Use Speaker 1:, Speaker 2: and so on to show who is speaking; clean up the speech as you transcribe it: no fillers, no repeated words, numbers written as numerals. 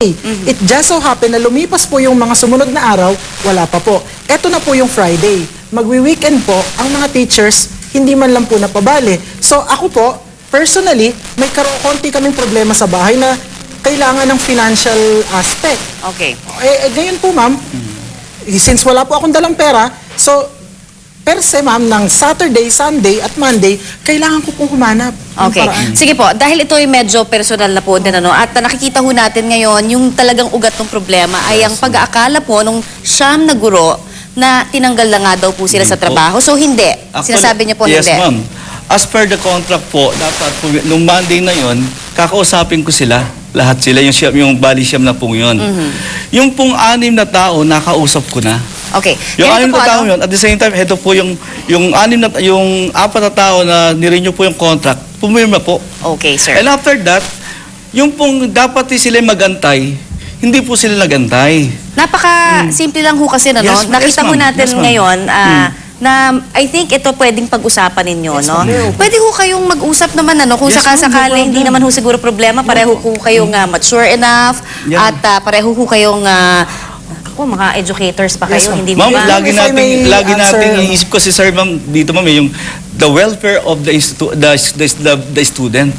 Speaker 1: It just so happen na lumipas po yung mga sumunod na araw, wala pa po. Eto na po yung Friday. Magwi-weekend po, ang mga teachers, hindi man lang po napabali. So ako po, personally, may konti kaming problema sa bahay na kailangan ng financial aspect.
Speaker 2: Okay.
Speaker 1: Ngayon po ma'am, since wala po akong dalang pera, so per se ma'am, ng Saturday, Sunday at Monday, kailangan ko pong humanap ng
Speaker 2: Okay.
Speaker 1: paraan.
Speaker 2: Sige po, dahil ito ay medyo personal na po din, ano, at nakikita ho natin ngayon, yung talagang ugat ng problema ay ang pag-aakala po nung siyam na guro na tinanggal na nga daw po sila sa trabaho. So hindi. Sinasabi niyo po
Speaker 3: yes,
Speaker 2: hindi.
Speaker 3: Yes, ma'am. As per the contract po, dapat po, nung Monday na yon, kakausapin ko sila. Lahat sila, yung bali siyam na pong yun. Yung pong 6 na tao, nakausap ko na.
Speaker 2: Okay.
Speaker 3: Yung
Speaker 2: Ganito
Speaker 3: 6
Speaker 2: po,
Speaker 3: na tao
Speaker 2: ano?
Speaker 3: yun, at the same time, ito po yung 4 na tao na nirenew po yung contract, pumirma po.
Speaker 2: Okay, sir.
Speaker 3: And after that, yung pong dapat sila magantay, hindi po sila nagantay.
Speaker 2: Napaka-simple lang ho kasi, no?
Speaker 3: Yes,
Speaker 2: Nakita
Speaker 3: yes,
Speaker 2: ho
Speaker 3: ma'am.
Speaker 2: natin
Speaker 3: Yes, ma'am.
Speaker 2: ngayon na I think ito pwedeng pag-usapan ninyo, no? Pwede ho kayong mag-usap naman, ano, kung
Speaker 3: Yes, ma'am,
Speaker 2: sakasakali,
Speaker 3: no
Speaker 2: hindi
Speaker 3: problem.
Speaker 2: naman ho siguro problema, pareho ho kayong mature enough,
Speaker 3: Yeah.
Speaker 2: at pareho ho kayong, mga educators pa kayo,
Speaker 1: Yes, ma'am.
Speaker 2: hindi
Speaker 3: Ma'am,
Speaker 2: ba?
Speaker 3: lagi
Speaker 1: If I may
Speaker 3: natin
Speaker 1: answer-
Speaker 3: iisip ko si sir, ma'am, dito ma'am, yung the welfare of the student.